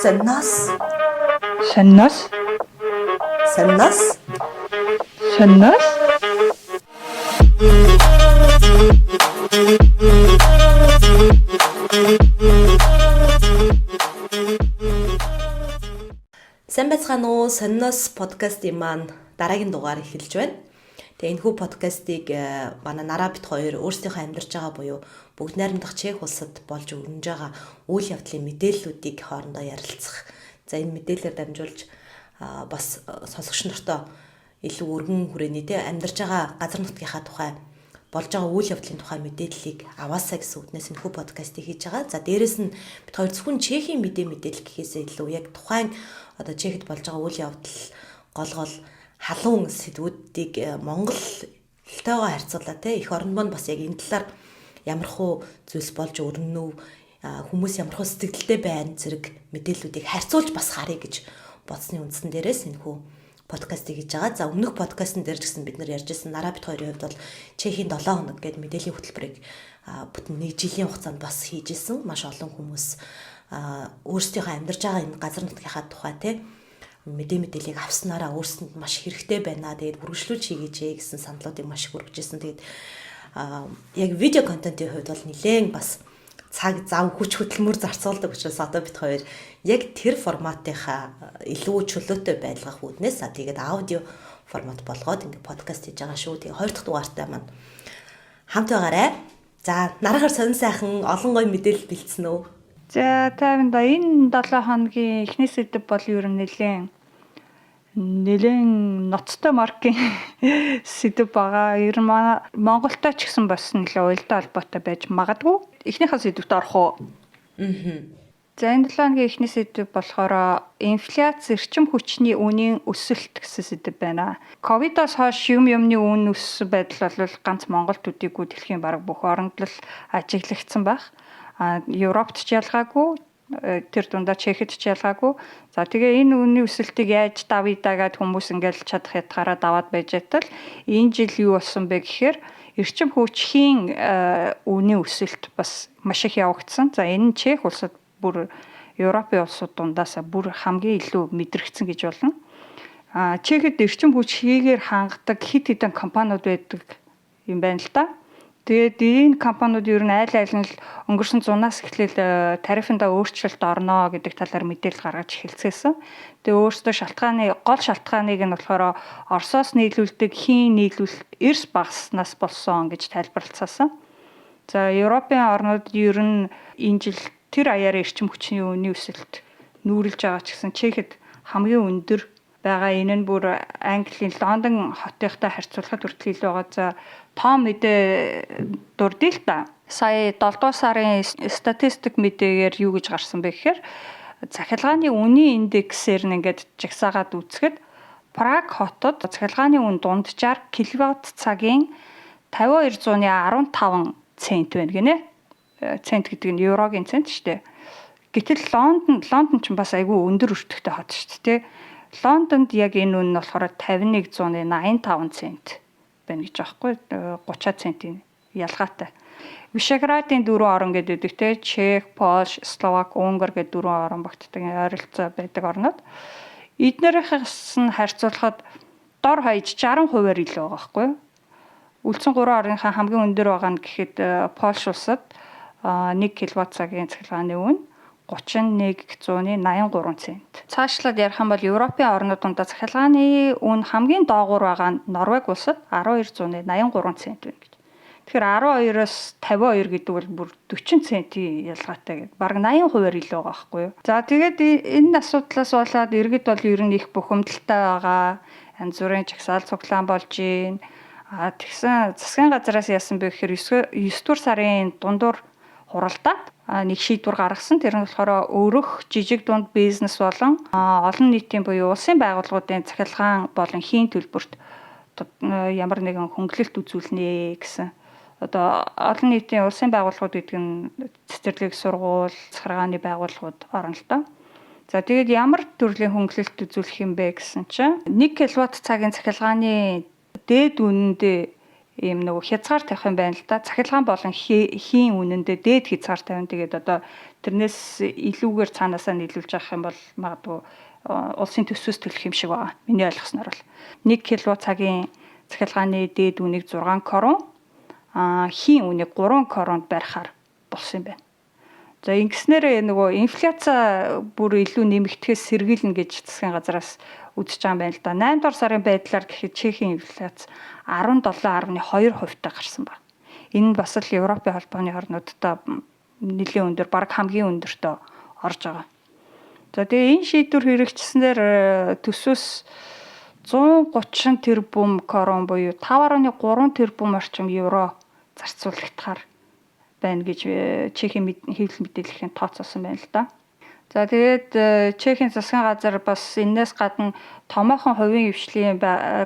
Саннаас Саннаас саннаас саннаас Сайн байцгаана уу? Саннаас подкастын маань дараагийн дугаар эхэлж байна. Тэгээ энэхүү подкастыг манай нараа бит хоёр өөрсдийнхөө амьдарч байгаа буюу бүгд найрамдах Чех улсад болж өрнөж байгаа үйл явдлын мэдээллүүдийг хоорондоо ярилцах. За энэ мэдээлэлээр дамжуулж бас сонсогч нартаа илүү өргөн хүрээний амьдарч байгаа газар нутгийнхаа тухай болж байгаа үйл явдлын тухай мэдээллийг аваасаа гэсэн үднээс энэхүү подкастыг хийж байгаа. За дээрэс нь бид хоёр зөвхөн Чехийн мэдээлэл гэхээсээ илүү яг тухайн одоо Чехэд болж байгаа үйл явдал гол халуун сэдвүүдийг Монголтойгоо харьцуулаад эх орн маань бас яг энэ талаар ямархуу зүйлс болж өрнөнө хүмүүс ямархуу сэтгэлдээ байна зэрэг мэдээллүүдийг харьцуулж бас харъя гэж бодсны үндсэн дээрээс энэхүү подкастыг хийж байгаа. За өмнөх подкастн дээр ч гэсэн бид нар ярьжсэн нараа бит хоёрын хувьд бол Чехийн 7 хоног гэдэг мэдээллийн хөтөлбөрийг бүтэн 1 жилийн хугацаанд бас хийж исэн. Маш олон хүмүүс өөрсдийнхөө амьдарч байгаа энэ газар нутгийнхаа тухай мэдээллийг авснараа өөрсөнд маш хэрэгтэй байна. Тэгээд үргэлжлүүлж хийгээч гэсэн саналуудыг маш их өргөжсэн. Тэгээд яг видео контентын хувьд бол нэлээд бас цаг зав хүч хөдөлмөр зарцуулдаг учраас одоо бид хоёр яг тэр форматынхаа илүү чөлөөтэй байлгах үүднээс тэгээд аудио формат болгоод ингээд подкаст хийж байгаа шүү. Тэгээд 2 дахь дугаартай маань хамт байгаарай. За нарахаар сонин сайхан олон гоё мэдээлэл бэлдсэн үү? За тайван да энэ 7 хоногийн эхний сэдэв бол ер нь нэлээд ноцтой маркийн сэдэв байгаа. Ер нь манай Монголтой ч гэсэн бас нэлээд уялдаа холбоотой байж магадгүй. Эхнийхээ сэдэвт орох уу? За энэ 7 хоногийн эхний сэдэв болохоор инфляц, эрчим хүчний үнийн өсөлт гэсэн сэдэв байна. Ковидоос хойш юмны үн өссөн байдал бол ганц Монголд үдийгүй дэлхийн бараг бүх оронд л ажиглагдсан байх. Европт ч ялгаагүй, тэр дундаа Чехэд ч ялгаагүй. За тэгээ энэ үнийн өсөлтийг яаж давъя дагаад хүмүүс ингээл чадах ятгаараа даваад байж байтал энэ жил юу болсон бэ гэхээр эрчим хүчийн үнийн өсөлт бас маш их явагдсан. За энэ нь Чех улсад бүр Европын улсууд дундаасаа бүр хамгийн илүү мэдрэгдсэн гэж болно. Чехэд эрчим хүч хийгээр хангадаг хэд хэдэн компаниуд байдаг юм байна л да. Тэгээд энэ компаниуд ер нь айл нь өнгөрсөн зунаас эхлээл тарифында өөрчлөлт орно гэдэг талаар мэдээлэл гаргаж эхэлсэн. Тэгээд өөрсдөө гол шалтгааныг нь болохоор Оросоос нийлүүлдэг хийн нийлүүлэлт эрс багаснаас болсон гэж тайлбарлацсан. За Европын орнууд ер нь энэ жил тэр аяар эрчим хүчний үнийн өсөлт нүүрлж байгаа ч гэсэн Чехэд хамгийн өндөр байгаа. Энэ нь бүр Английн Лондон хотынхтай харьцуулахад хүртэл илүү байгаа. За том мэдээ дурдъя л та. Сая 7 дугаар сарын статистик мэдээгээр юу гэж гарсан бэ гэхээр захиргааны үнийн индексээр нь ингээд жагсаагаад үзэхэд Праг хотод захиргааны үн дунджаар киловатт цагийн 5215 цент байна гинэ. Цент гэдэг нь еврогийн цент шүү дээ. Гэтэл Лондон ч бас айгүй өндөр өртөгтэй хот шүү дээ. Лондонд яг энэ үн нь болохоор 5185 цент байна гэж аахгүй 30 центийн ялгаатай. Вишеградын 4 орн гэдэг Чех, Польш, Словак, Унгар гэдэг 4 орн багтдаг ойролцоо байдаг орнууд. Эднэрээс нь харьцуулахад дор хаяж 60%-аар илүү байгаа байхгүй юу? Үлдсэн 3 орныхаа хамгийн өндөр байгаа нь гэхэд Польш улсад 1 кВт цагийн цахилгааны үн 3183 цент. Цаашлаад ярих юм бол Европын орнууд дундаа цахилгааны үн хамгийн доогуур байгаа нь Норвеги улсад 1283 цент байна гэж. Тэгэхээр 12-оос 52 гэдэг бол бүр 40 центийн ялгаатай гэдэг. Бараг 80%-аар илүү байгаа байхгүй юу? За тэгээд энэ асуудлаас болоод иргэд бол ер нь их бухимдалтай байгаа. Янз бүрийн жагсаал цуглаан болж байна. Тэгсэн засгийн газраас яасан бэ гэхээр 9 дугаар сарын дундуур хуралдаад нэг шийдвэр гаргасан. Тэр нь болохоор өрөх жижиг дунд бизнес болон олон нийтийн буюу улсын байгууллагуудын цахилгаан болон хийн төлбөрт ямар нэгэн хөнгөлөлт үзүүлнэ гэсэн. Одоо олон нийтийн улсын байгууллагууд гэдэг нь цэцэрлэг сургууль, захиргааны байгууллагууд орно л доо. За тэгээд ямар төрлийн хөнгөлөлт үзүүлэх юм бэ гэсэн чинь 1 кВт цагийн цахилгааны дээд үнэндээ ийм нөгөө хязгаар тавих юм байна л да. Цахилгаан болон хийн үнэндээ дээд хязгаар тавина. Тэгээд одоо тэрнээс илүүгээр цаанаасаа нийлүүлж авах юм бол магадгүй улсын төсвөөс төлөх юм шиг байна. Миний ойлгосноор бол 1 кВт цагийн цахилгааны дээд үнийг 6 крон, хийн үнийг 3 кронд барихаар болсон юм байна. За ингэснээр нөгөө инфляци бүр илүү нэмэгдэхээс сэргийлнэ гэж засгийн газраас үзэж байгаа юм байна л да. 8 дугаар сарын байдлаар гэхэд Чехийн инфляци 17.2% гарсан байна. Энэ нь бас л Европын холбооны орнуудтай нэлээд өндөр, бараг хамгийн өндөртөө орж байгаа. За тэгээ энэ шийдвэр хэрэгжсэнээр төсвөөс 130 тэрбум крон буюу 5.3 тэрбум орчим евро зарцуулагдахаар байна гэж Чехийн хэвлэл мэдээллийн тооцоосон байна л да. За тэгээд Чехийн засгийн газар бас энэс гадна томоохон хувийн хвшлийн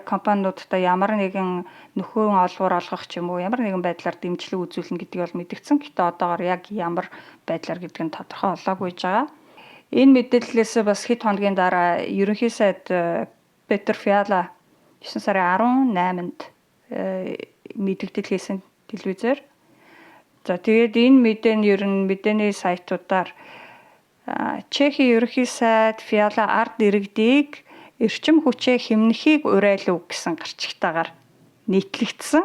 компаниудтай ямар нэгэн нөхөн олбор олгох ч юм уу ямар нэгэн байдлаар дэмжлэг үзүүлнэ гэдгийг бол мэдгдсэн. Гэтэ одоогоор яг ямар байдлаар гэдг нь тодорхой болоогүй байгаа. Энэ мэдээллээс бас хэд хоногийн дараа ерөнхий сайд Петр Фиала 9 сарын 18-нд мэдээлэл хийсэн телевизээр. За тэгээд энэ мэдээ нь ер нь мэдээний сайтуудаар Чехийн ерөнхий сайд Фиала ард иргэдийг эрчим хүчээ хэмнэхийг уриалав гэсэн гарчигтайгаар нийтлэгдсэн.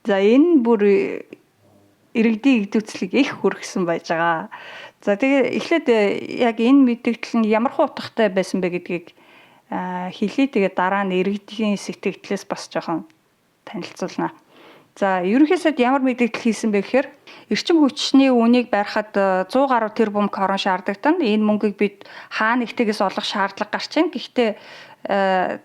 За энэ бүр иргэдийн игдүүцлийг их хүргэсэн байж байгаа. За тэгээ эхлээд яг энэ мэдээлэл нь ямар утгатай байсан бэ гэдгийг хэлье. Тэгээ дараа нь иргэдийн сэтгэгдлээс бас жоохон танилцуулна. За ерөнхий сайд ямар мэдээлэл хийсэн бэ гэхээр эрчим хүчний үнийг барихад 100 гаруй тэрбум крон шаардлагатана. Энэ мөнгийг бид хаа нэгтгээс олох шаардлага гарч байна. Гэхдээ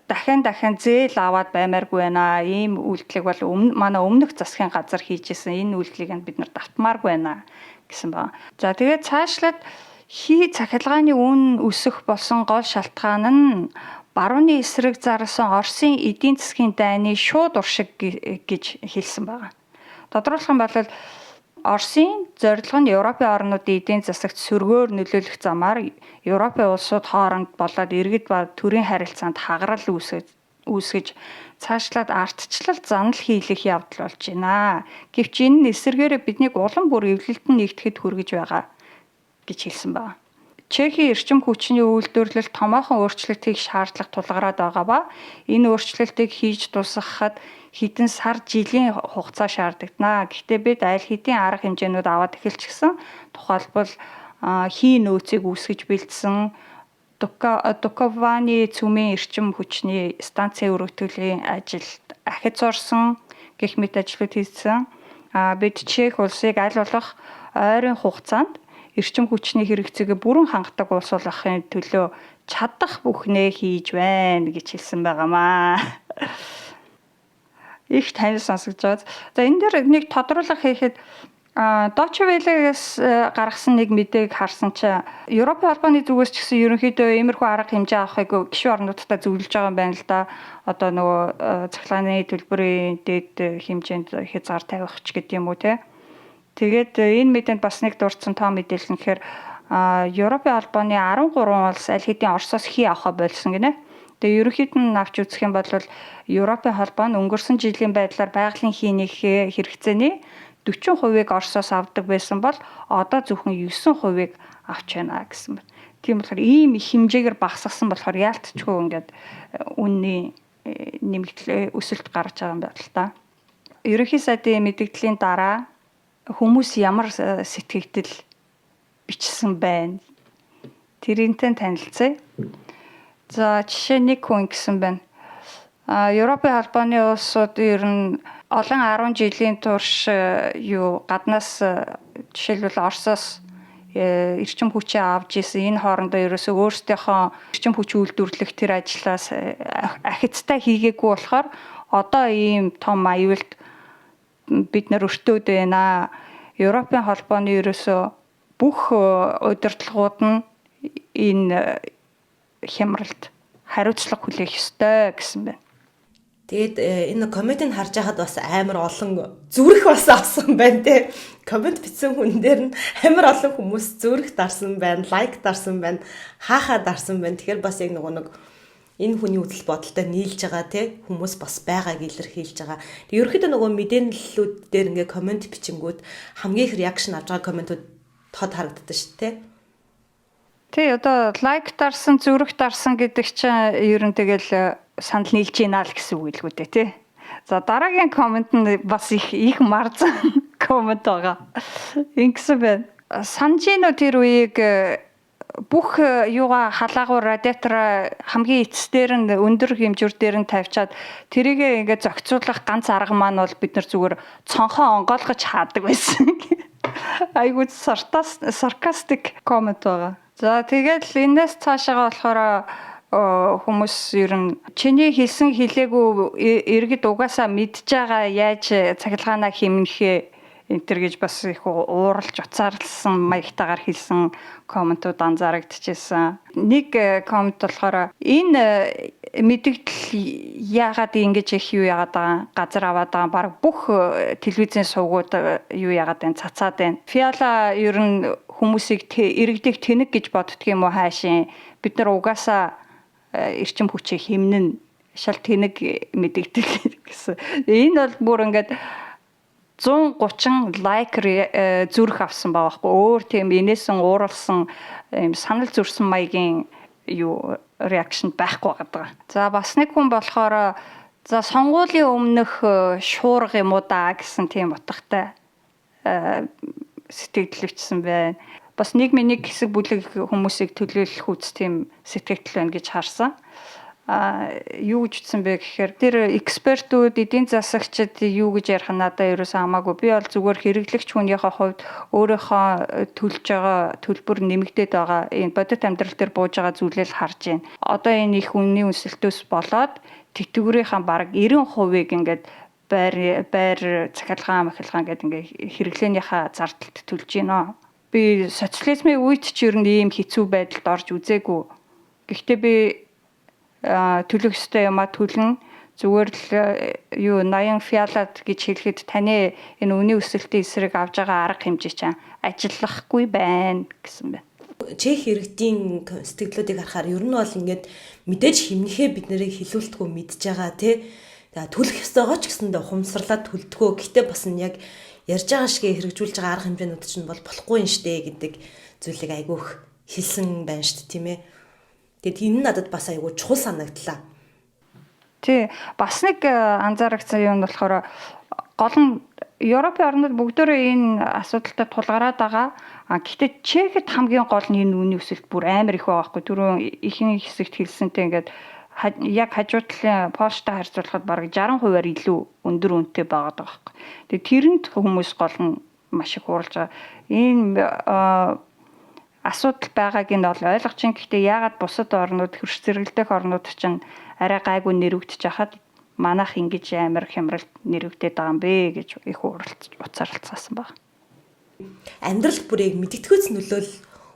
дахин зээл аваад баймааргүй байна. Ийм үйлдэлийг бол манай өмнөх засгийн газар хийжсэн. Энэ үйлдэлийг бид нар давтмааргүй байна гэсэн байна. За тэгээд цаашлаад цахилгааны үн өсөх болсон гол шалтгаан нь барууны эсрэг зарласан Оросын эдийн засгийн дайны шууд уршиг гэж хэлсэн байна. Тодорхойлох юм бол Оросын зорилго нь Европын орнуудын эдийн засагт сөргөөр нөлөөлөх замаар Европын улсууд хооронд болоод иргэд ба төрийн харилцаанд хагарал үүсгэж цаашлаад ардчлал занал хийлэх явдал болж байна. Гэвч энэ эсэргээрээ биднийг улам бүр эвлэлтэн нэгтгэхэд хүргэж байгаа гэж хэлсэн байна. Чехийн эрчим хүчний үйлдвэрлэл томоохон өөрчлөлт хийх шаардлага тулгараад байгаа ба энэ өөрчлөлтийг хийж дуусгахад хэдэн сар жилийн хугацаа шаардлагданаа. Гэхдээ бид аль хэдийн арга хэмжээнүүд аваад эхэлчихсэн. Тухайлбал хийн нөөцийг үүсгэж бэлдсэн, Дукованы цөмийн эрчим хүчний станцын өргөтгөлийн ажилд ахиц орсон гэх мэт ажлууд хийсэн. Бид Чех улсыг аль болох ойрын хугацаанд эрчим хүчний хэрэгцээгээ бүрэн хангадаг улс болохын төлөө чадах бүхнээ хийж байна гэж хэлсэн байгаамаа. Их танил сонсогдож байгаа. За энэ дээр нэг тодруулах хийхэд Deutsche Welle-гээс гаргасан нэг мэдээг харсан чинь Европын холбооны зүгээс ч гэсэн ерөнхийдөө иймэрхүү арга хэмжээ авахыг гишүүн орнуудтай зөвлөж байгаа юм байна л да. Одоо нөгөө цахилгааны төлбөрийн дээд хэмжээнд хязгаар тавих ч гэдэг юм уу те. Тэгээд энэ мэдээнд бас нэг дурдсан тоо мэдээлэл нь гэхээр Европын холбооны 13 улс аль хэдийн Оросоос хий авах болсон гинэ. Тэгээ ерөнхийд нь авч үзэх юм бол Европын холбоо нь өнгөрсөн жилийн байдлаар байгалийн хийний хэрэгцээний 40%-ийг Оросоос авдаг байсан бол одоо зөвхөн 9%-ийг авч байна гэсэн байна. Тийм болохоор ийм их хэмжээгээр багасгасан болохоор яалтчгүй ингээд үнний нэмэгдэл өсөлт гарч байгаа юм байна л та. Ерөнхий сайдын мэдээллийн дараа хүмүүс ямар сэтгэгдэл бичсэн байна. Тэрнтэй танилцъя. За жишээ нэг хүн гэсэн байна. Европын холбооны улсууд ер нь олон 10 жилийн турш гаднаас жишээлбэл Оросоос эрчим хүчээ авч исэн. Энэ хоорондоо ерөөсөө өөрсдийнхөө эрчим хүч үйлдвэрлэх тэр ажлаас ахицтай хийгээгүй болохоор одоо ийм том аюулт бид нар өртөөд байна. Европын холбооны ерөөсөө бүх удирдлагууд нь энэ хямралд хариуцлага хүлээх ёстой гэсэн байна. Тэгээд энэ комментийг харж байхад бас амар олон зүрх бас авсан байна те. Коммент бичсэн хүн дээр нь амар олон хүмүүс зүрх дарсан байна, лайк дарсан байна, хаахаа дарсан байна. Тэгэхээр бас яг нэг энэ хүний үзэл бодолтой нийлж байгаа те хүмүүс бас байгааг илэрхийлж байгаа. Ерөнхийдөө нөгөө мэдээллүүд дээр ингээ комент бичингүүд хамгийн их реакшн авч байгаа комментүүд тод харагддаг шүү дээ. Тий, одоо лайк дарсан, зүрх дарсан гэдэг чинь ер нь тэгэл санал нийлж ийна л гэсэн үг л үү тий. За дараагийн комент нь бас их марзан комент байгаа. Ингэсэн байна. Санаж гин үү тэр үеийг бүх юугаа халаагуур радиатор хамгийн эцсдэр нь өндөр хэмжүүр дээр нь тавьчаад тэрийг ингээд зохицуулах ганц арга маань бол бид нар зүгээр цонхоо онгойлгож хаадаг байсан. Айгуу саркастик комент байгаа. За тэгээд энэс цаашаага болохоор хүмүүс ер нь чиний хэлсэн хэлээгүй иргэд угаасаа мэдж байгаа яаж цахилгаанаа хэмнэхээ энтер гэж бас их ууралж уцаарлсан маягтайгаар хэлсэн комментууд анзаарэгдэжсэн. Нэг коммент болохоор энэ мэдэгдэл яагаад ингэж их юу яагаад байгаа газар аваад байгаа баг бүх телевизийн сувгууд юу яагаад байна цацаад байна. Фиала ер нь хүмүүсийг иргэдийг тэнэг гэж боддөг юм уу хаашийн бид нар угаасаа эрчим хүчийг хэмнэн шал тэнэг мэдэгдэл гэсэн. Энэ бол бүр ингээд 130 лайк зүрх авсан байгаа байхгүй өөр тийм инээсэн ууралсан юм санал зүрсэн маягийн юу реакшн байхгүй байгаа. За бас нэг хүн болохоор за сонгуулийн өмнөх шуурга юм уу да гэсэн тийм утгатай сэтгэл өвчсөн байна. Бас нийгмийн нэг хэсэг бүлэг хүмүүсийг төлөөлөх үс тийм сэтгэл байна гэж харсан. Юу гэж утсан бэ гэхээр тэр экспертүүд эдийн засагчид юу гэж ярих надад ерөөсөө хамаагүй би бол зүгээр хэрэглэгч хүнийхээ хувьд өөрийнхөө төлж байгаа төлбөр нэмэгдээд байгаа энэ бодит амьдрал дээр бууж байгаа зүйлээ л харж байна. Одоо энэ их үнийн өсөлтөөс болоод тэтгэврийнхаа бараг 90%-ийг ингээд байр цахилгаан гэдэг ингээд хэрэглээнийхээ зардалд төлж байна. Би социализмын үед ч ер нь ийм хэцүү байдалд орж үзээгүй. Гэхдээ би төлөх ёстой юмаа төлнө. Зүгээр л юу 80 фиалад гэж хэлэхэд таны энэ үнийн өсөлтийн эсрэг авж байгаа арга хэмжээ чинь ажиллахгүй байна гэсэн байна. Чех иргэдийн сэтгэлдлүүдийг харахаар ер нь бол ингээд мэдээж хэмнэхээ бид нарыг хилүүлтгүү мэдж байгаа тий. Төлөх ёстойгоо ч гэсэндээ ухамсарлаад төлдгөө. Гэтэ бас нь яг ярьж байгаа шигээ хэрэгжүүлж байгаа арга хэмжээнүүд чинь бол болохгүй юм штэ гэдэг зүйлийг айгүйх хэлсэн байна штэ тийм ээ. Тэгэд энэ надад бас айгүй чухал санагдлаа. Тий, бас нэг анзаарагцсан юм болохоор гол нь Европын орнууд бүгдөө энэ асуудалтай тулгараад байгаа. Гэхдээ Чехэд хамгийн гол нь энэ үнийн өсөлт бүр амар их байгаа байхгүй. Түрүүн ихэнх хэсэгт хэлсэнтэй ингээд яг хажуу талын Польштой харьцуулахад бараг 60%-аар илүү өндөр үнэтэй байгаа байхгүй. Тэгээ тэрэнд хүмүүс гол нь маш их ууралж байгаа. Энэ асуудал байгааг нь бол ойлгож чинь гэхдээ яагаад бусад орнууд хөрш зэрэглэдэх орнууд чинь арай гайгүй нэрвэгдэж хахад манайх ингэж амар хямралд нэрвэгдээд байгаа юм бэ гэж их уцаарлцсан баг. Амьдралд бүрийг мэдгэдэггүйц нөлөөл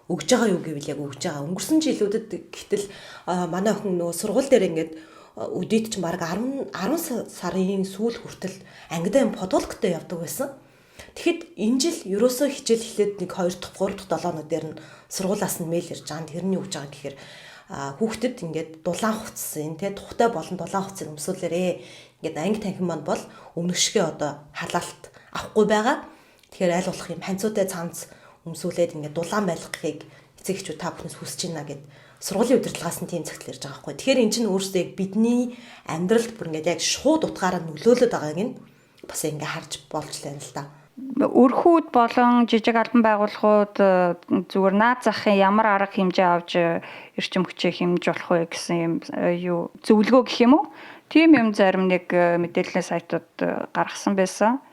өгж байгаа юу гэвэл яг өгж байгаа. Өнгөрсөн жилүүдэд гэтэл манай охин нөгөө сургууль дээр ингээд өдөрт ч баг 10 сарын сүүл хүртэл ангидаа подолктой явдаг байсан. Тэгэхэд энэ жил ерөөсөө хичээл эхлээд нэг 2 дахь 3 дахь 7 өнөд дээр нь сургуулиас нь мэйл ирж байгаа. Тэрний өгж байгаа гэхээр хүүхдэд ингээд дулаан хувцсан тий тухтай болон дулаан хувцсыг өмсүүлээрээ ингээд анги танхим маань бол өмнөшгөө одоо халаалт авахгүй байгаа. Тэгэхээр аль болох юм ханцуутай цамц өмсүүлээд ингээд дулаан байлгахыг эцэг эхчүүд та бүхнээс хүсэж байна гэд сургуулийн удирдлагаас нь тийм цагт ирж байгаа байхгүй. Тэгэхээр эн чинь өөрөөсөө яг бидний амьдралд бүр ингээд яг шууд утгаараа нөлөөлөд байгааг нь бас ингээд харж болж байна л да. Өрхүүд болон жижиг албан байгууллагууд зүгээр наад захын ямар арга хэмжээ авч эрчим хүчээ хэмж болох вэ гэсэн юм юу зөвлөгөө гэх юм уу? Тийм юм зарим нэг мэдээллийн сайтууд гаргасан байсан.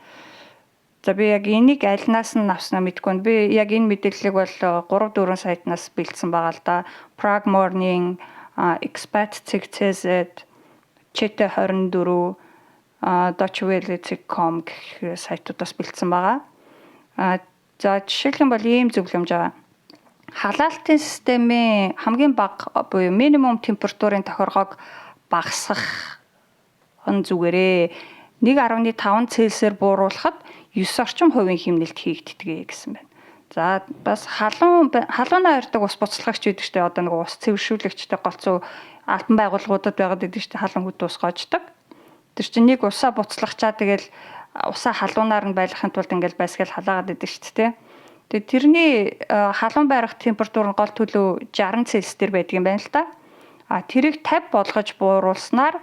За би яг энийг альнаас нь авснаа мэдэхгүй. Би яг энэ мэдээллийг бол 3-4 сайтнаас бэлдсэн байгаа л да. Prague Morning, Expat.cz, Chete 24 Deutschwelle.com гэх сайтуудаас бэлдсэн байгаа. За жишээлхэн бол ийм зөвлөмж байгаа. Халаалтын системийн хамгийн бага буюу минимум температурын тохиргоог багасгах нь зүгээрээ 1.5 Цельсиэр бууруулахад 9 орчим хувийн хэмнэлт хийгддэг гэсэн байна. За бас халуунаа ирдэг ус буцалгагч гэдэг чинь одоо нэг ус цэвэршүүлэгчтэй голцоо албан байгууллагуудад байгаад идэв чинь халуун хөт ус гоождаг. Тэр чинь нэг усаа буцлагчаа тэгэл усаа халуунаар нь байлгахын тулд ингээл байсгээл халаагаад идэв шүү дээ. Тэгээд тэрний халуун байрах температур нь гол төлөв 60 Цельс дээр байдаг юм байна л да. Тэрийг 50 болгож бууруулснаар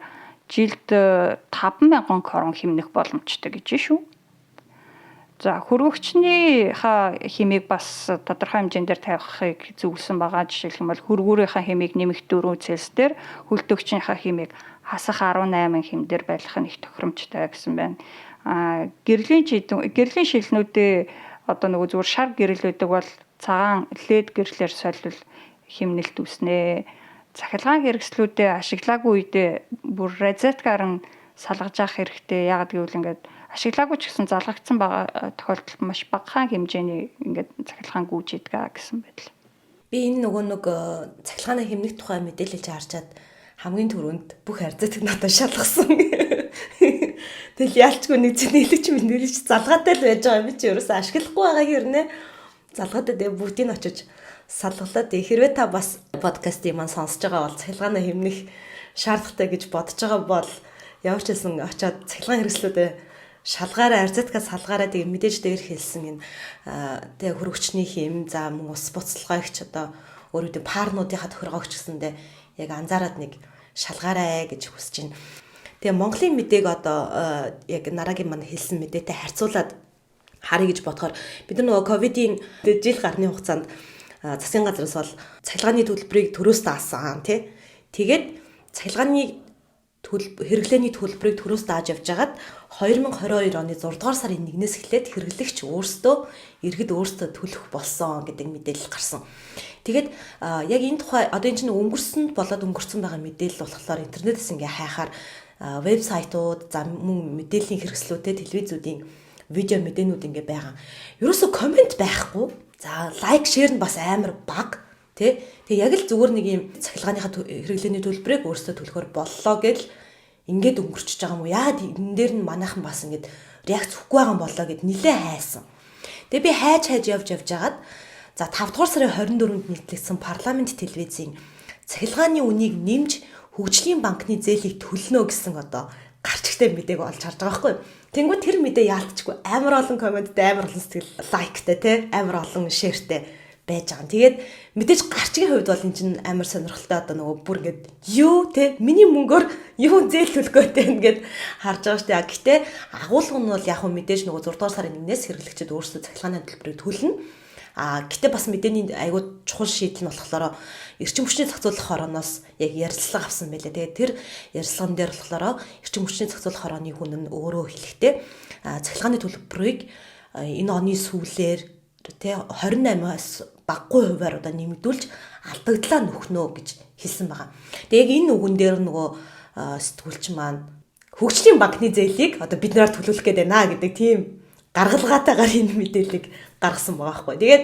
жилд 5,000 крон хэмнэх боломжтой гэж шүү. За хөргөгчний хэмийг бас тодорхой хэмжээндээр тавихыг зөвлөсөн байгаа. Жишээлх юм бол хөргүүрийнхаа хэмийг нэмэх 4 Цельс дээр, хөлтөгчийнхаа хэмийг хасах 18 хэмдэр байлгах нь их тохиромжтой гэсэн байна. Гэрлийн шилнүүдээ одоо нөгөө зүгээр шар гэрэл байдаг бол цагаан LED гэрлэлээр солил хэмнэлт үүснэ. Цахилгаан хэрэгслүүдэд ашиглаагүй үедээ бүр розеткаар нь салгаж авах хэрэгтэй. Яагаад гэвэл ингээд ашиглаагүй ч гэсэн залгагдсан байгаа тохиолдолд маш багахан хэмжээний ингээд цахилгаан гүйж идэг гэсэн байдал. Би энэ нэг цахилгааны хэмнэх тухай мэдээлэлж харчаад хамгийн түрүүнд бүх харьцаатыг надад шалгасан. Тэгэл яалчгүй нэг зэнэлж мэдээлж залгаатай л байж байгаа юм чи ерөөсөө ашиглахгүй байгаа хэрнээ залгаатай бүгдийг очиж салгалаад хэрвээ та бас подкастыг маань сонсож байгаа бол цахилгааны хэмнэх шаардлагатай гэж бодож байгаа бол ямар ч хэлсэн очиод цахилгаан хэрэгслүүдэд шалгаараа арзаткаа салгаараа тэгээ мэдээж дээр хэлсэн энэ тэгээ хөргөчний хэм за мөн ус буцалгаагч одоо өөрөөр парнуудынхаа тохиргоогч гэсэндээ яг анзаараад нэг шалгаараа гэж хүсэж байна. Тэгээ Монголын мэдээг одоо яг нарагийн маань хэлсэн мэдээтэй харьцуулаад харъя гэж бодохоор бид нар нөгөө ковидын жил гарны хугацаанд засгийн газраас бол цахилгааны төлбөрийг төрөөс даасан тий. Тэгээд цахилгааны хэрэглээний төлбөрийг төрөөс дааж явж хагаад 2022 оны 6 дугаар сарын 1-ээс эхлээд хэрэглэгч өөрсдөө иргэд өөрсдөө төлөх болсон гэдэг мэдээлэл гарсан. Тэгээд яг энэ тухай одоо энэ чинь өнгөрсөн байгаа мэдээлэл болохоор интернетээс ингээ хайхаар вебсайтууд за мөн мэдээллийн хэрэгслүүдэд телевизүүдийн видео мэдээнүүд ингээ байгаа. Ерөөсө комент байхгүй. За лайк шеэр нь бас амар бага тий. Тэгээ яг л зүгээр нэг юм цахилгааныхаа хэрэглээний төлбөрийг өөрсдөө төлөхөр боллоо гэж ингээд өнгөрчихөж байгаа юм уу? Яагаад энэ дээр нь манайхан бас ингээд реакц өгөхгүй байгаа юм болоо гэд нилээ хайсан. Тэгээ би хайж явж хагаад за 5 дугаар сарын 24-нд нийтлэгдсэн парламент телевизийн цахилгааны үнийг нэмж хөгжлийн банкны зээлийг төлнө гэсэн одоо гарч ихтэй мэдээг олж харж байгаа байхгүй юу? Тэнгүү тэр мэдээ яалтчгүй амар олон комменттэй амар олон сэтгэл лайктай те амар олон шеэртэй байж байгаа. Тэгээд мэдээж гарчгийн хувьд бол энэ чинь амар сонирхолтой одоо нөгөө бүр ингээд юу те миний мөнгөөр юу зээл төлөхөөтэй ингээд харж байгаа шүү дээ. Гэхдээ агуулга нь бол яг хөө мэдээж нөгөө 6 дугаар сарын 1-ээс хэрэглэгчид өөрсдөө цахилгааны төлбөрийг төлнө. Гэтэ бас мэдээний айгуу чухал шийдэл нь болохоор эрчим хүчний зохицуулах хорооноос яг ярилцлага авсан байлээ. Тэгээд тэр ярилцлаган дээр болохоор эрчим хүчний зохицуулах хорооны хүн нь өөрөө хэлэхдээ цахилгааны төлбөрийг энэ оны сүүлээр тэ 28-аас багагүй хувиар одоо нэмэгдүүлж алдагдлаа нөхнөө гэж хэлсэн байгаа. Тэгээд яг энэ үгэн дээр нөгөө сэтгүүлч маань хөгжлийн банкны зээлийг одоо бид нараар төлөвлөх гээд байна гэдэг тийм гаргалгаатайгаар энэ мэдээллийг гаргасан байгаа байхгүй. Тэгээд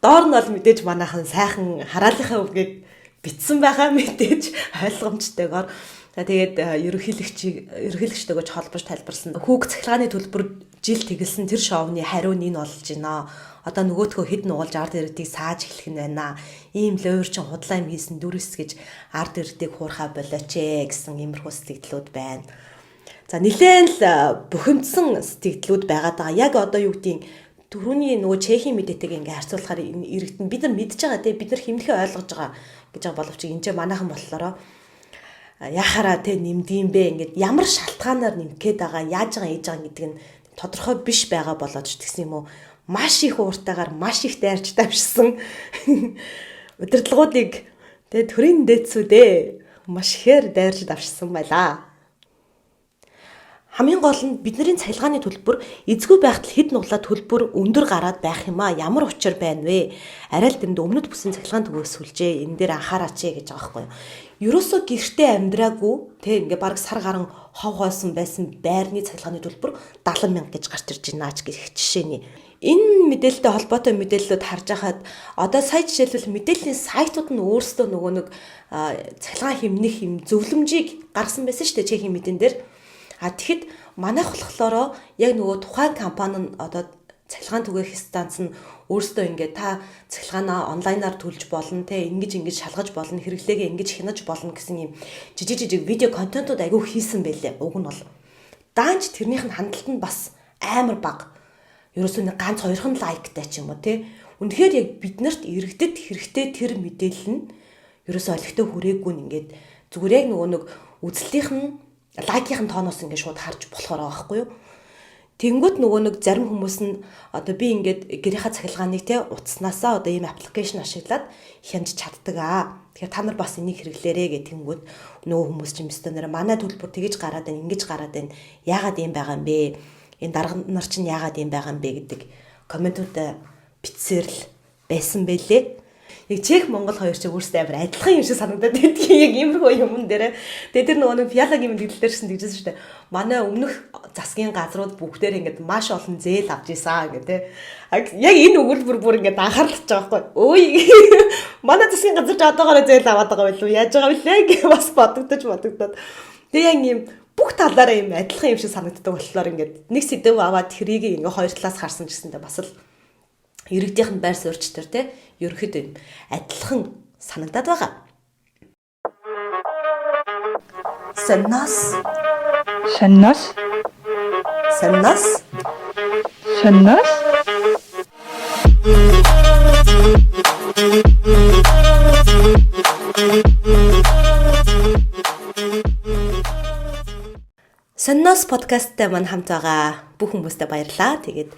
доор нь бол мэдээж манайхан сайхан хараалынхаа үгийг битсэн байгаа мэдээж ойлгомжтойгоор тэгээд ерөнхийлөгчтэйгөө холбож тайлбарласан. Хүүг цахилгааны төлбөр жил тэгэлсэн тэр шоуны хариу нь болж байна. Одоо нөгөөдхөө хэд нугалж ард иргэдийг сааж эхлэх нь байна. Ийм л өөр чин худлаа юм хийсэн дүрс гэж ард иргэдийг хуурхаа болооч гэсэн иймэрхүү сэтгэлдлүүд байна. За нэлээд л бухимдсан сэтгэлдлүүд байгаад байгаа. Яг одоо юу гэдгийг түрүүний нөгөө Чехийн мэдээтэйг ингээ харьцуулахаар иргэд нь бид нар мэдж байгаа те бид нар хэмнэхээ ойлгож байгаа гэж байгаа боловч энэ ч манайхан болохоор яхаараа те нэмдэм бэ ингээд ямар шалтгаанаар нэмэх гээд байгаа яаж байгаа ээж байгаа гэдэг нь тодорхой биш байгаа болоод ч гэсэн юм уу маш их ууртайгаар маш их дайрч давшсан удирдлагуудыг те төрийн дээдсүүдээ маш ихээр дайрч давшсан байлаа. Хамгийн гол нь бидний цахилгааны төлбөр эзгүй байхад хэд нуглаа төлбөр өндөр гараад байх юм а ямар учир байна вэ? Арай л тэнд өмнөд бүсийн цахилгаан төгөөс сүлжээ энэ дээр анхаараач гэж байгаа байхгүй юу? Ерөөсөө гэртээ амьдраагүй те ингээ баг сар гарan хов хоосон байсан байрны цахилгааны төлбөр 70,000 гэж гарч ирж байна ч гэх жишээний. Энэ мэдээлэлтэй холбоотой мэдээллүүд харж байхад одоо сая жишээлбэл мэдээллийн сайтууд нь өөрсдөө нөгөө нэг цахилгаан хэмнэх юм зөвлөмжийг гаргасан байсан шүү дээ Чехийн мэдэн дээр. Тэгэхэд манайх болохоор яг нөгөө тухайн компани нь одоо цахилгаан түгээх станц нь өөрөөсөө ингээд та цахилгаанаа онлайнаар төлж болно те ингэж шалгаж болно хэрэглээгээ ингэж хянаж болно гэсэн юм жижиг видео контентууд айгүй хийсэн байлээ. Уг нь бол даанч тэрнийх нь хандлт нь бас амар бага. Ерөөсөө нэг ганц хоёрхан лайктай ч юм уу те. Үнэхээр яг биднэрт иргэдэд хэрэгтэй тэр мэдээлэл нь ерөөсөө олигтой хүрээгүй нь ингээд зүгээр яг нөгөө нэг үзэлтийнх нь лайкийн тооноос ингээд шууд харж болохоор байгаа байхгүй юу? Тэнгүүт нөгөө нэг зарим хүмүүс нь одоо би ингээд гэрийнхаа цахилгааныг те утаснасаа одоо ийм аппликейшн ашиглаад хянж чаддаг аа. Тэгэхээр та нар бас энийг хэрэглээрэй гэх тэнгүүт нөгөө хүмүүс чинь өстө нэр манай төлбөр тэгэж гараад байна, ингэж гараад байна. Яагаад ийм байгаа юм бэ? Энэ дарга нар чинь яагаад ийм байгаа юм бэ гэдэг комментуудаа бичсээр л байсан байлээ. Яг Чех Монгол хоёр ч өөрсдөө амар адилхан юм шиг санагдаад байдаг. Яг иймэрхүү юмн дээр. Тэгээ тэр нөгөө фиалагийн мэдээлэлээрсэн тэгжсэн шүү дээ. Манай өмнөх засгийн газрууд бүгдээр ингээд маш олон зээл авч ийсэн гэдэг. Яг энэ өгүүлбэр бүр ингээд анхаарч байгаа байхгүй. Өөй. Манай засгийн газар ч одоогоор зээл аваад байгаа байлгүй. Яаж байгаа вүлээ гэж бас бодогдоод. Тэгээ яг юм бүх талаараа юм адилхан юм шиг санагддаг болохоор ингээд нэг сэдв аваад тэрийг ингээд хоёр талаас харсан гэсэндээ бас л иргэдийнх нь байр суурьч төр те ерөөхдөө юм адилхан санагдаад байгаа. Саннас. Саннас подкасттай мань хамт байгаа бүх хүмүүстээ баярлалаа. Тэгээд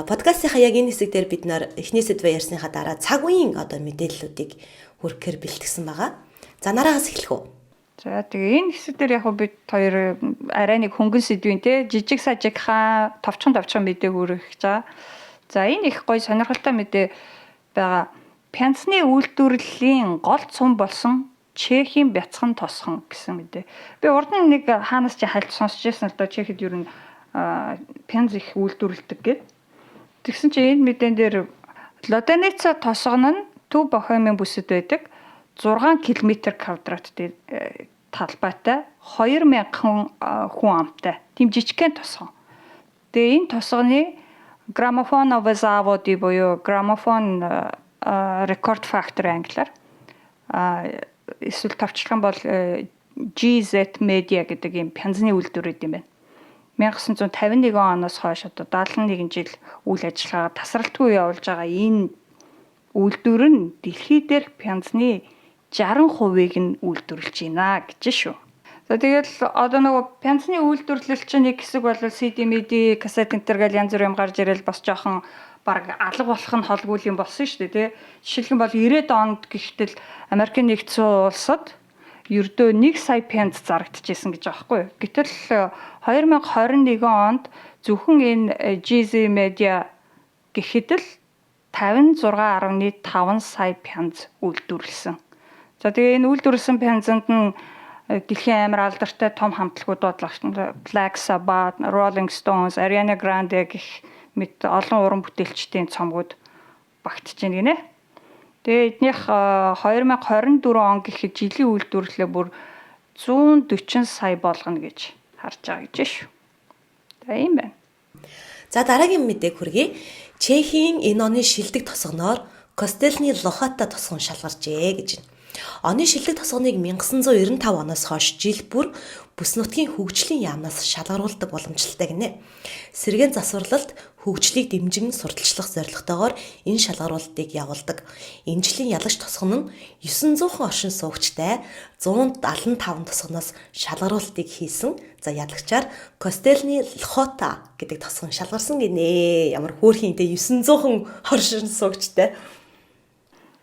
подкастынхаа яг энэ хэсэг дээр бид нар эхний сэдвээ ярьсныхаа дараа цаг үеийн одоо мэдээллүүдийг хүргэхээр бэлтгэсэн байгаа. За нараас эхлэх үү? За тэгээ энэ хэсэг дээр яг бид хоёр арай нэг хөнгөн сэдвийн те жижиг сажигхан товчхон мэдээ хүргэж байгаа. За энэ их гоё сонирхолтой мэдээ байгаа. Пянцны үйлдвэрлэлийн гол цум болсон Чехийн бяцхан тосхон гэсэн мэдээ. Би урд нь нэг хаанаас чи хальт сонсч байсан л да Чехэд ер нь пянц их үйлдвэрлэдэг гэд. Тэгсэн чи энэ мэдэн дээр Лоденица тосгон нь Төв Бохемийн бүсэд байдаг 6 км2 талбайтай 2000 хүн амтай. Тим жижигхэн тосгон. Тэгээ энэ тосгоны граммофоновый заводи буюу граммофон рекорд factory англиар эсвэл тавчлаган бол GZ Media гэдэг юм пянзны үйлдвэр юм байна. 1951 оноос хойш одоо 71 жил үйл ажиллагаа тасралтгүй явуулж байгаа энэ үйлдвэр нь дэлхий дээрх пянзны 60%-ийг нь үйлдвэрлэж байна гэж шүү. За тэгэл одоо нөгөө пянзны үйлдвэрлэл чинь нэг хэсэг бол CD, MIDI, кассет энтер гэл янз бүр юм гарч ирэл бас жоохон баг алга болох нь холгүй юм болсон шүү дээ тий. Жишээлх нь бол 90-ад онд гэхтэл Америкийн нэгдсэн улсад ердөө 1 сая пянз зарагдчихсэн гэж байгаа байхгүй. Гэтэл 2021 онд зөвхөн энэ GZ Media гэхэд л 56.5 сая пянз үйлдвэрлэсэн. За тэгээ энэ үйлдвэрлэсэн пянзанд нь дэлхийн амар алдартай том хамтлагууд бодлогч Black Sabbath, Rolling Stones, Ariana Grande гэх мэт олон уран бүтээлчдийн цомгууд багтж байна гинэ. Тэгээ эднийх 2024 он гэхэд жилийн үйлдвэрлэлээ бүр 140 сая болгоно гэж харж байгаа гэж шүү. За ийм байна. За дараагийн мэдээг хүргэе. Чехийн энэ оны шилдэг тосгоноор Костелны Лохата тосгон шалгарчээ гэж байна. Оны шилдэг тосгоныг 1995 оноос хойш жил бүр бүс нутгийн хөгжлийн яамнаас шалгаруулдаг боломжтой гинэ. Сэргээн засварлалт хөгжлийг дэмжин сурталчлах зорилготойгоор энэ шалгаруулалтыг явуулдаг. Энэ жилийн ялагч тосгон нь 900 оршин суугчтай 175 тосгоноос шалгаруулалтыг хийсэн. За ялагчаар Костелны Лхота гэдэг тосгон шалгарсан гинэ. Ямар хөөрхин те 900 оршин суугчтай.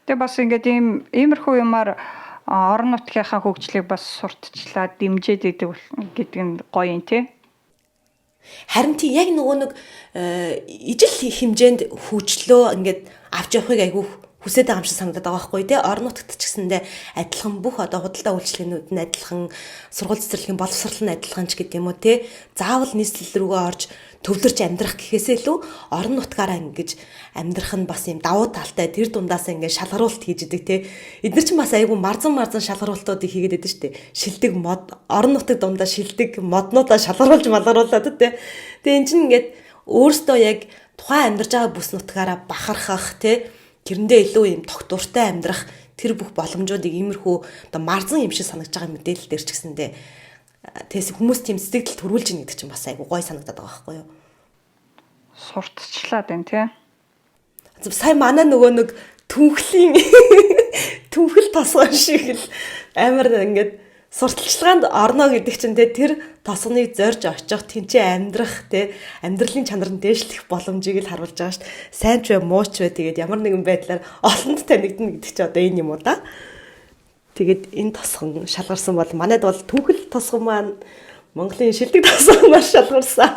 Тэгээ бас ингээд иймэрхүү юмар орон нутгийнхаа хөгжлийг бас сурталчлаад дэмжиж идэг гэдэг нь гоё юм тий. Харин тий яг нөгөө нэг ижил хэмжээнд хөгжлөө ингээд авч явахыг айгүй хүсэж байгаа юм шиг санагдаад байгаа байхгүй тий. Орон нутгад ч гэсэндээ адилхан бүх одоо худалдаа үйлчлэгнүүд нь адилхан, сургууль цэцэрлэгийн боловсрол нь адилхан ч гэдэг юм уу тий. Заавал нийслэл рүүгээ орж төвлөрч амьдрах гэхээсээ илүү орон нутгаараа ингэж амьдрах нь бас юм давуу талтай тэр дундаас ингэ шалгаруулалт хийж идэг те. Эдгээр чинь бас айгүй марзан шалгаруултуудыг хийгээд байдаг шүү дээ. Шилдэг мод орон нутаг дундаа шилдэг моднуудаа шалгаруулж те. Тэгээ эн чинь ингээд өөртөө яг тухайн амьдарч байгаа бүс нутгаараа бахархах те тэрэндээ илүү юм тогтвортой амьдрах тэр бүх боломжуудыг иймэрхүү одоо марзан юм шиг санагдж байгаа мэдээлэл дээр ч гэсэндээ тэгээс хүмүүс тийм сэтгэл төрүүлж ийн гэдэг чинь бас айгу гой санагдаад байгаа байхгүй юу? Сурталчлаад байна тий. Сая манай нөгөө нэг түнхлийн түнхэл тосгон шиг л амар ингээд сурталчилгаанд орно гэдэг чинь тэр тосгоныг зорж очих тэнцээ амьдрах амьдралын чанар нь дээшлэх боломжийг л харуулж байгаа шүү дээ. Сайн ч бай муу ч бай тэгээд ямар нэгэн байдлаар олонд танигдна гэдэг чинь одоо энэ юм уу да. Тэгээд энэ тосгон шалгарсан бол манайд бол түнхэл тосгон маань Монголын шилдэг тосгоноос шалгарсан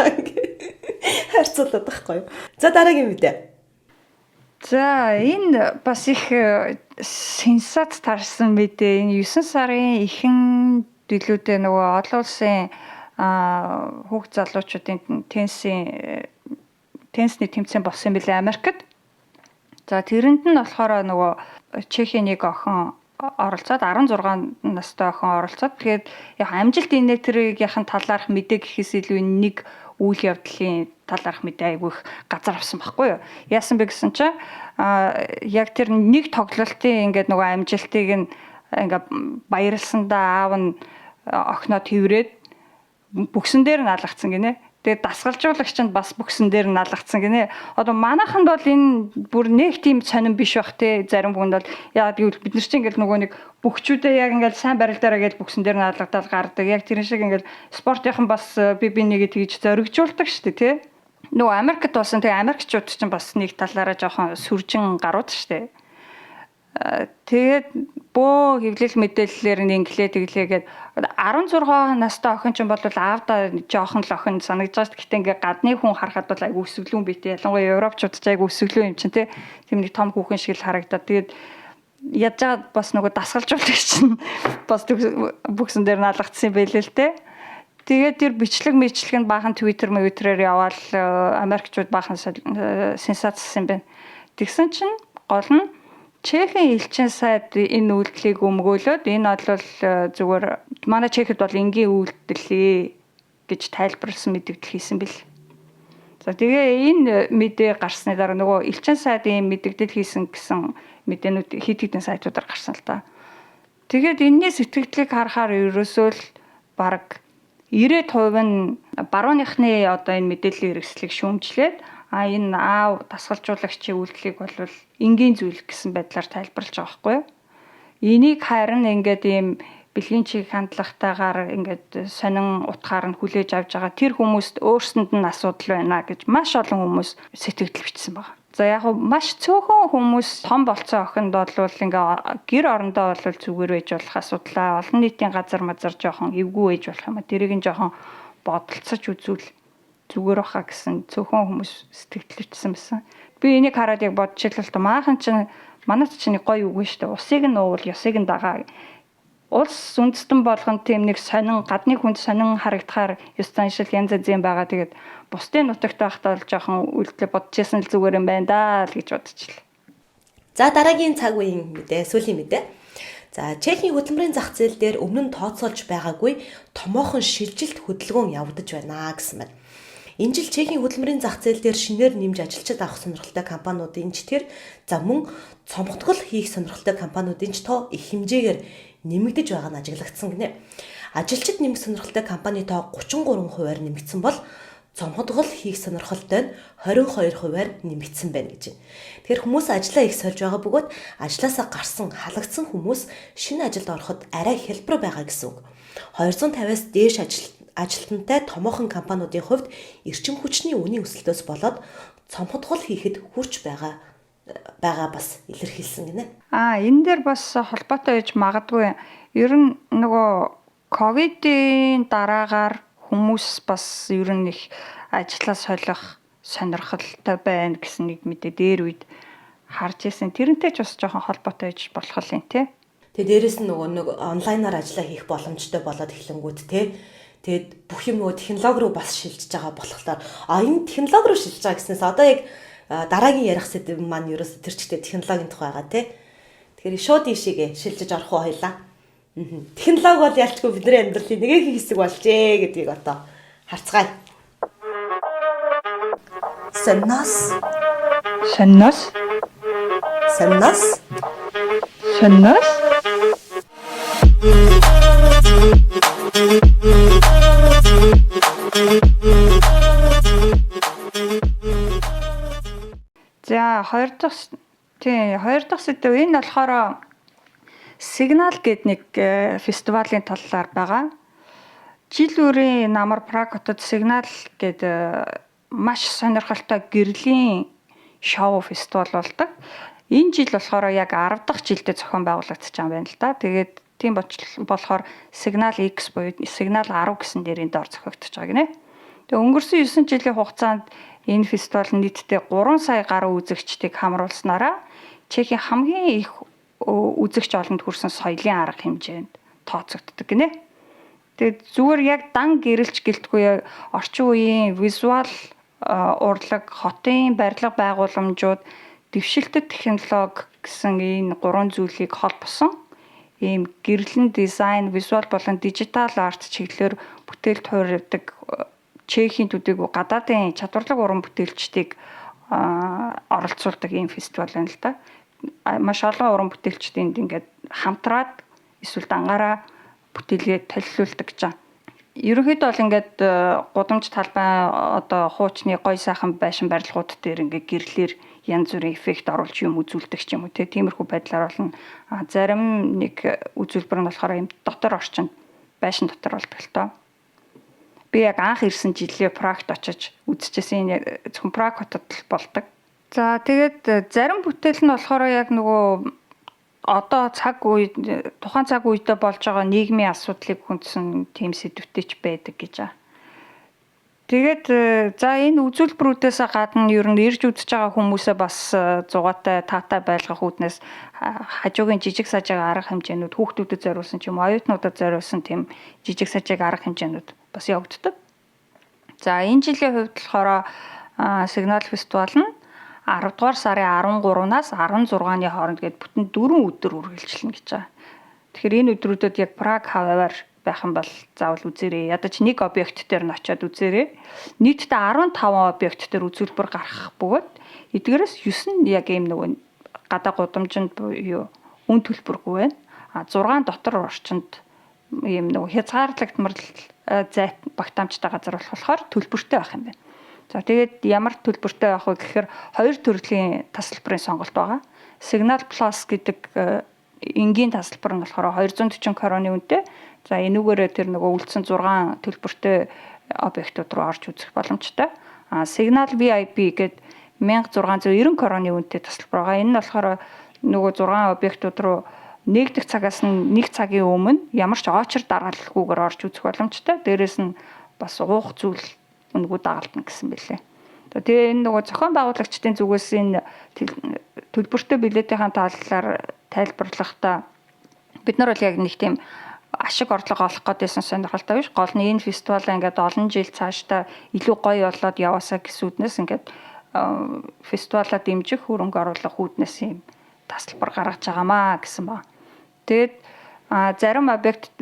харьцуулаад байхгүй юу. За дараагийн мэдээ. За энэ бас их сенсац тарсан мэдээ. Энэ 9 сарын ихэнх дэлгүүдээ нөгөө олон улсын хүүхд залуучуудын теннисний тэмцээн болсон билээ Америкт. За тэрэнд нь болохоор нөгөө Чехийн нэг охин оролцоод 16 настай охин оролцоод тэгээд яг амжилт инээтрийн талаарх мэдээ гэхээс илүү нэг үйл явдлын талаарх мэдээ айгүй их газар авсан байхгүй юу. Яасан бэ гэсэн чинь яг тэр нэг тоглолтын ингээд нөгөө амжилтыг нь ингээд баярлсандаа аав нь охиноо тэрврээд бүксэн дээр нь алгацсан гинэ. Тэгээд дасгалжуулагч нь бас бүксэн дээр нь алгацсан гинэ. Одоо манайханд бол энэ бүр нэг тийм сонирн биш бах те зарим хүнд бол яг гэвэл бид нар чинь ингээд нөгөө нэг бүхчүүдээ яг ингээд сайн барилдаараа гэж бүксэн дээр нь алгадаад гардаг. Яг тэр шиг ингээд спортынхан бас би нэгэ тэгж зоригжуулдаг шүү дээ те. Нөгөө Америкт болсон тэгээ Америкчууд чинь бас нэг талаараа жоохон сүржин гарууд шүү дээ. Тэгээд бөө хэвлэл мэдээллээр нь инглээ тэглээгээд 16 настай охин ч бол аавда жоохон л охин санагдаж байгаа. Гэхдээ ингээ гадны хүн харахад бол айгүй өсөглөн битэй. Ялангуяа европчууд ч айгүй өсөглөн юм чинь тийм нэг том хүүхэн шиг л харагдаад. Тэгээд яаж байгаа бас нөгөө дасгалжуулагч чинь бас бүксэн дээр нь алгацсан байлээ л те. Тэгээд тэр бичлэг нь баахан Twitter-ээр яваал Америкчууд баахан сенсацсан юм байна. Тэгсэн чинь гол нь Чехийн элчин сайд энэ үйлдэлийг өмгөөлөөд энэ бол зүгээр манай Чехэд бол энгийн үйлдэл гэж тайлбарласан мэдээлэл хийсэн бэл. За тэгээ энэ мэдээ гарсны дараа нөгөө элчин сайдын мэдээлэл хийсэн гэсэн мэдээнүүд хит хитэн сайтуудаар гарсан л та. Тэгээд энэний сэтгэлдлийг харахаар ерөөсөө л баг 90% нь барууныхны одоо энэ мэдээллийн хэрэгслийг шүүмжлээд энэ аав дасгалжуулагчийн үйлдэлийг бол энгийн зүйл гэсэн байдлаар тайлбарлаж байгаа байхгүй юу? Энийг харин ингээд ийм бэлгийн чиг хандлагатайгаар ингээд сонин утгаар нь хүлээж авч байгаа тэр хүмүүст өөрсөнд нь асуудал байна гэж маш олон хүмүүс сэтгэл бичсэн байгаа. За яг маш цөөхөн хүмүүс том болцсон охинд бол ингээ гэр орондоо бол зүгээр байж болох асуудлаа олон нийтийн газар мазар жоохон эвгүй байж болох юм а тэрийг нь жоохон бодолцож үзвэл зүгээр баха гэсэн цөөхөн хүмүүс сэтгэлдэлчсэн байсан. Би энийг хараад яг бодож илээ л та манайд чинь гоё үг шүү дээ. Усыг нь уувал ёсыг нь дагаа. Улс үндэстэн болгон тийм нэг сонин гадны хүнд сонин харагдахаар ёс заншил янз янзын байгаа. Тэгээд бусдын нутагт байхдаа бол жоохон үйлдэл бодчихсан л зүгээр юм байна даа л гэж бодчихлээ. За дараагийн цаг үеийн мэдээ, сүүлийн мэдээ. За Чехийн хөдөлмөрийн зах зээл дээр өмнө нь тооцоолж байгаагүй томоохон шилжилт хөдөлгөөн явагдаж байна гэсэн байна. Энэ жил Чехийн хөдөлмөрийн зах зээл дээр шинээр нэмж ажилчид авах сонирхолтой компаниудын ч тэр за мөн цомгтгол хийх сонирхолтой компаниудын ч тоо их хэмжээгээр нэмэгдэж байгаа нь ажиглагдсан гинэ. Ажилчид нэмэх сонирхолтой компани тоо 33%-аар нэмэгдсэн бол цомгтгол хийх сонирхолтой нь 22%-аар нэмэгдсэн байна гэж байна. Тэгэхээр хүмүүс ажлаа их сольж байгаа бөгөөд ажлаасаа гарсан, халагдсан хүмүүс шинэ ажилд ороход арай хялбар байгаа гэсэн үг. 250-аас дээш ажилтнтай томоохон компаниудын хувьд эрчим хүчний үнийн өсөлтөөс болоод цомгтгол хийхэд хүрч байгаа бас илэрхийлсэн гинэ. Энэ дээр бас холбоотой байж магадгүй. Ер нь нөгөө ковидын дараагаар хүмүүс бас ер нь их ажлаа солих сонирхолтой байна гэсэн нэг мэдээ дээр үед харж ирсэн. Тэрнтэй ч бас жоохон холбоотой байж болох юм тий. Тэгээ дээрэс нь нөгөө нэг онлайнаар ажиллаа хийх боломжтой болоод эхлэнгүүт тий. Тэгээд бүх юм нөгөө технологи руу бас шилжиж байгаа болохоор энэ технологи руу шилжиж байгаа гэснээс одоо яг дараагийн ярих сэдв маань ерөөсө тэр чигтээ технологийн тухай байгаа тий. Тэгэхээр шууд ийшээгээ шилжиж орох уу хоёлаа. Технологи бол ялчгүй бидний амьдралын нэг хэсэг болжээ гэдгийг одоо харцгаая. Сонноос. Сонноос. Сонноос. Сонноос. За хоёр дахь сэдв энэ болохоор Сигнал гэдэг нэг фестивалийн талаар байгаа. Жил үрийн намар Праг хотод Сигнал гэдэг маш сонирхолтой гэрлийн шоу фестивал болдог. Энэ жил болохоор яг 10 дахь жилдээ зохион байгуулагдаж байгаа юм байна л да. Тэгээд тийм болохоор Сигнал X буюу Сигнал 10 гэсэн нэрийн доор зохиогдож байгаа гинэ. Тэгээд өнгөрсөн 9 жилийн хугацаанд энэ фестивал нийтдээ 3 сая гаруй үзэгчдийг хамруулснараа Чехийн хамгийн их үзэгч олонд хүрсэн соёлын арга хэмжээнд тооцогддог гинэ. Тэгээд зүгээр яг дан гэрэлч гэлтгүй орчин үеийн визуал урлаг, хотын барилга байгууламжууд, дэвшилтэт технологи гэсэн энэ гурван зүйлийг холбосон ийм гэрлэн дизайн, визуал болон дижитал арт чиглэлээр бүтээлд хуурдаг Чехийн төдийгүй гадаадын чадварлаг уран бүтээлчдийг оролцуулдаг ийм фестивал байна л да. Маш олон уран бүтээлчд энд ингээд хамтраад эсвэл дангаараа бүтээлгээ толиулдаг гэж. Ерөнхийдөө бол ингээд гудамж талбай одоо хуучны гой сайхан байшин барилгууд дээр ингээд гэрлэлэр янз бүрийн эффект оруулж юм үзүүлдэг ч юм уу тиймэрхүү байдлаар болно. Зарим нэг үзүүлбэр нь болохоор юм дотор орчинд байшин дотор болдог л тоо. Би яг анх ирсэн жилээ Прагт очиж үзчихсэн энэ зөвхөн Праг хотод л болдог. За тэгээд зарим бүтээл нь болохоор яг нөгөө одоо тухайн цаг үедээ болж байгаа нийгмийн асуудлыг хүндсэн тийм сэдвтэй ч байдаг гэж. Тэгээд за энэ үзүүлбэрүүдээс гадна ер нь ирж үзэж байгаа хүмүүсээ бас зугаатай таатай байлгах үүднээс хажуугийн жижиг сажиг арга хэмжээнүүд хүүхдүүдэд зориулсан ч юм уу оюутнуудад зориулсан тийм жижиг сажиг арга хэмжээнүүд бас явагддаг. За энэ жилийн хувьд болохоор Сигнал фестивал нь 10 дугаар сарын 13-наас 16-ны хооронд гээд бүтэн 4 өдөр үргэлжилнэ гэж байгаа. Тэгэхээр энэ өдрүүдэд яг Праг хаваар байх юм бол заавал үзээрэй. Ядаж нэг объект дээр нь очиод үзээрэй. Нийтдээ 15 объект дээр үзүүлбэр гаргах бөгөөд эдгээрээс 9 нь яг ийм нөгөө гадаа гудамжинд буюу үн төлбөргүй байна. 6 дотор орчинд ийм нөгөө хязгаарлагдмал зайт багтаамжтай газар болохоор төлбөртэй байх юм байна. За тэгээд ямар төлбөртэй байх вэ гэхээр хоёр төрлийн тасалбарын сонголт байгаа. Signal Plus гэдэг энгийн тасалбар нь болохоор 240 кроны үнэтэй. За энүүгээрээ тэр нөгөө үлдсэн 6 төлбөртэй объектууд руу орж үзэх боломжтой. Signal VIP гэдэг 1690 кроны үнэтэй тасалбар байгаа. Энэ нь болохоор нөгөө 6 объектууд руу нэгдэх цагаас нь 1 цагийн өмнө ямар ч очор даргаалалгүйгээр орж үзэх боломжтой. Дээрээс нь бас уух зүйл үнгүү дагалдана гэсэн бэлээ. Тэгээ энэ нөгөө зохион байгуулагчдын зүгээс энэ төлбөртэй билетийн талаар тайлбарлахдаа бид нар бол яг нэг тийм ашиг орлого олох гэдээсэн сонирхолтой биш. Гол нь энэ фестивалаа ингээд олон жил цаашдаа илүү гоё болоод яваасаа гэсүүднээс ингээд фестивалаа дэмжих хөрөнгө оруулах үүднээс юм тасалбар гаргаж байгаамаа гэсэн ба. Тэгээд зарим объект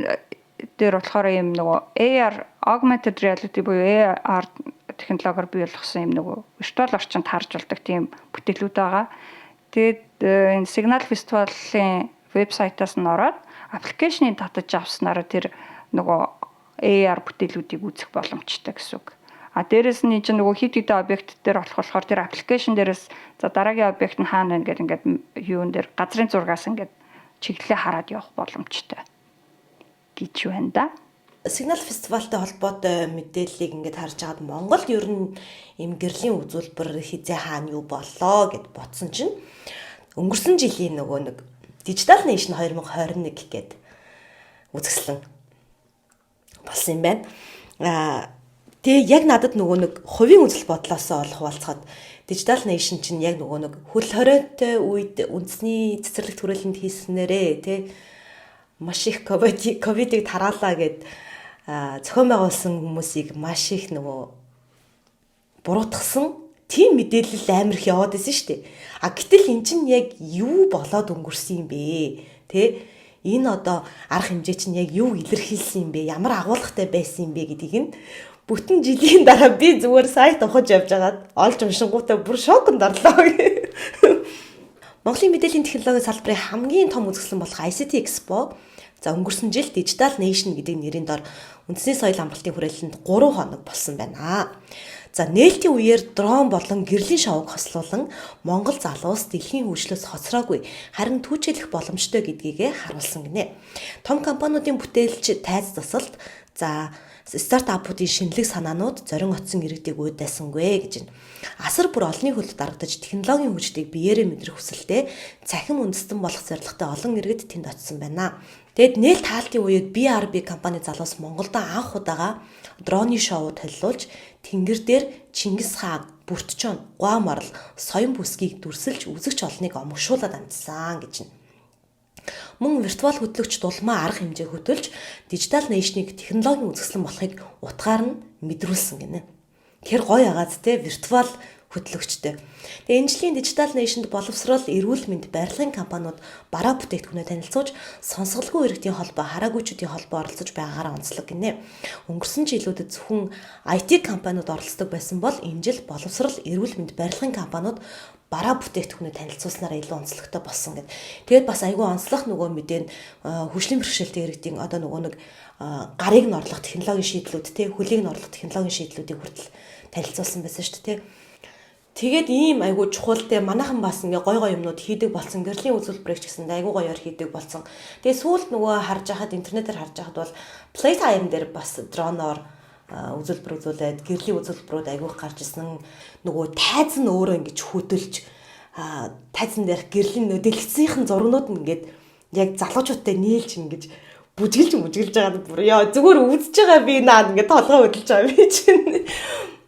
дээр болохоор юм нөгөө AR augmented reality буюу AR технологиор бий болгосон юм нөгөө виртуал орчинд харж болдог тийм бүтээлүүд байгаа. Тэгээд энэ Signal фестивалийн вебсайтаас нь ороод аппликейшнийг татаж авснараа тэр нөгөө AR бүтээлүүдийг үзэх боломжтой гэсэн үг. Дээрээс нь чинь нөгөө хит хит объект дээр болохоор тэр аппликейшн дээрээс за дараагийн объект нь хаана вэ гэдэг ингээд юун дээр газрын зургаас ингээд чиглэлээ хараад явах боломжтой гэж байна да. Signal фестивалтай холбоотой мэдээллийг ингээд харж байгаад Монголд ер нь им гэрлийн үзүүлбэр хизээ хаана юу боллоо гэд бодсон чинь өнгөрсөн жилийн нөгөө нэг Digital Nation 2021 гэд үзэсгэлэн болсон юм байна. Тэгээ яг надад нөгөө нэг хувийн үзэл бодлоосоо олох болцоход Digital Nation чинь яг нөгөө нэг хөл хоройтой үед үндэсний цэцэрлэг төрөлөнд хийснээрээ тий маш их ковидыг тараалаа гэд зохион байгуулсан хүмүүсийг маш их нөгөө буруутгасан тийм мэдээлэл амар их яваад байсан шүү дээ. Гэтэл эн чинь яг юу болоод өнгөрсөн юм бэ? Тэ энэ одоо арга хэмжээ чинь яг юу илэрхийлсэн юм бэ? Ямар агуулгатай байсан юм бэ гэдгийг нь Бүтэн жилийн дараа би зүгээр сайт ухаж явж байгаад олж уншингуудаа бүр шоконд орлоо. Монголын мэдээллийн технологийн салбарын хамгийн том үзэсгэлэн болох ICT Expo за өнгөрсөн жил Digital Nation гэдэг нэрийн дор үндэсний соёл амралтын хүрээлэнд 3 хоног болсон байна. За нээлтийн үеэр дрон болон гэрлийн шоуг хослуулан Монгол залуус дэлхийн хөгжлөөс хоцроогүй харин түүчэлэх боломжтой гэдгийг харуулсан гинэ. Том компаниудын бүтээлч тайз засалт за стартапуудын шинэлэг санаанууд зорин очсон иргэдийг уйдайсангүй гэж байна. Асар бүр олонний хөлд дарагдаж технологийн хөгжлийг биеэрээ мэдрэх хүсэлтэй цахим үндэстэн болох зорилготой олон иргэд тэнд очсон байна. Тэгэд нээлт хаалтын үед BRB компани залуус Монголд анх удаага дроны шоу толилуулж тэнгэр дээр Чингис хаан, Бүртчон, Гуам орол, соён бүсгийг дүрсэлж үзэгч олныг омгшуулад амжсан гэж байна. Мөн виртуал хөтлөгч дулмаа арга хэмжээ хөтөлж Digital Nation-ыг технологийн үзэсгэлэн болохыг утгаар нь мэдрүүлсэн гинэ. Тэр гоё агаад те виртуал хөтлөгчтэй. Тэгээ энэ жилийн Digital Nation-д боловсрол, эрүүл мэнд, барилгын компаниуд бараа бүтээгдэхүүнээ танилцуулж, сонсголгүй иргэдийн холбоо, хараагүйчүүдийн холбоо оролцож байгаагаар онцлог гинэ. Өнгөрсөн жилүүдэд зөвхөн IT компаниуд оролцдог байсан бол энэ жил боловсрол, эрүүл мэнд, барилгын компаниуд бараа бүтээгдэхүүнээ танилцуулснараа илүү онцлогтой болсон гэд. Тэгээд бас айгүй онцлог нөгөө мэдээ хөгжлийн бэрхшээлтэй иргэдийн одоо нөгөө нэг гарыг нь орлох технологийн шийдлүүд те хөлийг нь орлох технологийн шийдлүүдийг хүртэл танилцуулсан байсан шүү дээ те. Тэгээд ийм айгүй чухалтай манайхан бас ингээ гой гой юмнууд хийдэг болсон. Гэрлийн үзүүлбэрийг ч гэсэн айгүй гоёор хийдэг болсон. Тэгээд сүүлд нөгөө харж байхад интернетээр харж байхад бол Playtime дээр бас дроноор үзүүлбэр үзүүлээд гэрлийн үзүүлбэрүүд айгүйх гарч ирсэн. Нөгөө тайз нь өөрөө ингэж хөдөлж тайзан дээр гэрлийн нөдөлгцийнхэн зургнууд нь ингээд яг залуучуудтай нийлж ингэж бүжгэлж байгаа бүр яа зүгээр үзэж байгаа би наад ингээд толгой хөдөлж байгаа би чинь.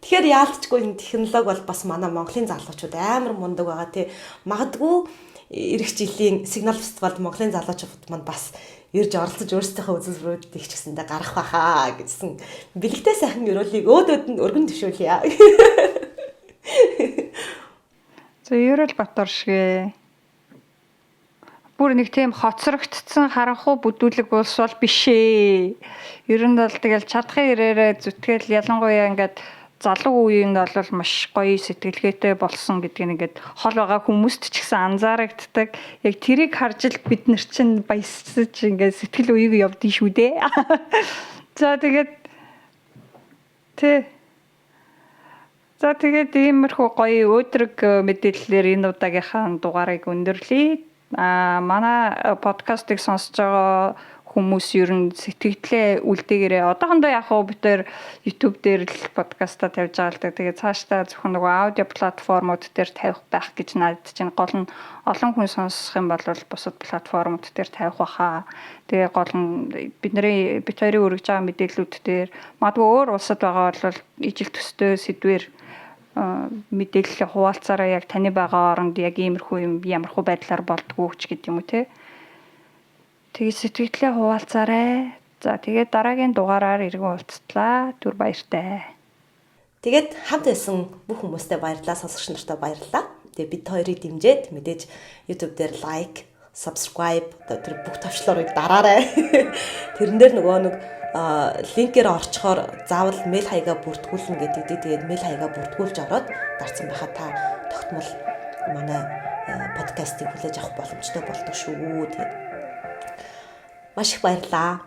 Тэгэхээр яалтчгүй энэ технологи бол бас манай Монголын залуучууд амар мундаг байгаа тий. Магадгүй эх жилийн Сигнал фестивалд Монголын залуучууд манд бас ирж оролцож өөрсдийнхөө үзүүлбэрүүдийг ч гэсэндээ гарах байхаа гэсэн бэлэгтэй сайхан өрөөлийг өөдөөд нь өргөн төвшүүлье. За Ерөөл Батор шиг бүр нэг тийм хоцрогдсон харанхуй бүдүүлэг улс бол биш ээ. Ер нь бол тэгэл чадхын ирээрээ зүтгэл ялангуяа ингээд залуу үеинд бол маш гоё сэтгэлгээтэй болсон гэдгийг ингээд хол байгаа хүмүүст ч гэсэн анзаарагддаг. Яг тэрийг харж л бид нар чинь баясаж ингээд сэтгэл үеийг явдсан шүү дээ. За тэгээд иймэрхүү гоё өөдрөг мэдээллээр энэ удаагийнхаа дугаарыг өндөрлөе. Манай подкастыг сонсож байгаа хүмүүс ер нь сэтгэлдээ үлдээгээрээ одоохондоо яг хөө бид тээр YouTube дээр л подкастаа тавьж байгаа л да. Тэгээд цаашдаа зөвхөн нөгөө аудио платформуд дээр тавих байх гэж найдаж байна. Гол нь олон хүн сонсох юм бол бусад платформуд дээр тавих баха. Тэгээ гол нь бид хоёрын өргөж байгаа мэдээллүүд дээр магадгүй өөр улсад байгаа бол ижил төстэй сэдвэр мэдээлэл хуваалцаараа яг таны байгаа оронд яг иймэрхүү юм ямархуу байдлаар болдгоо ч гэдэг юм уу те. Тэгээд сэтгэлдээ хуваалцаарай. За тэгээд дараагийн дугаараар иргэн уулзтлаа. Түр баяртай. Тэгээд хамт байсан бүх хүмүүстээ баярлалаа, сонсогч нартай баярлалаа. Тэгээд бид хоёрыг дэмжиж мэдээж YouTube дээр лайк, subscribe тэр бүх товчлоорыг дараарай. Тэрэн дээр нөгөө нэг линкээр орчхоор заавал мэйл хаягаа бүртгүүлнэ гэдэг. Тэгээд мэйл хаягаа бүртгүүлж ороод дарсан байхад та тогтмол манай подкастыг хүлээж авах боломжтой болдог шүү. Тэгээд маш их баярлалаа.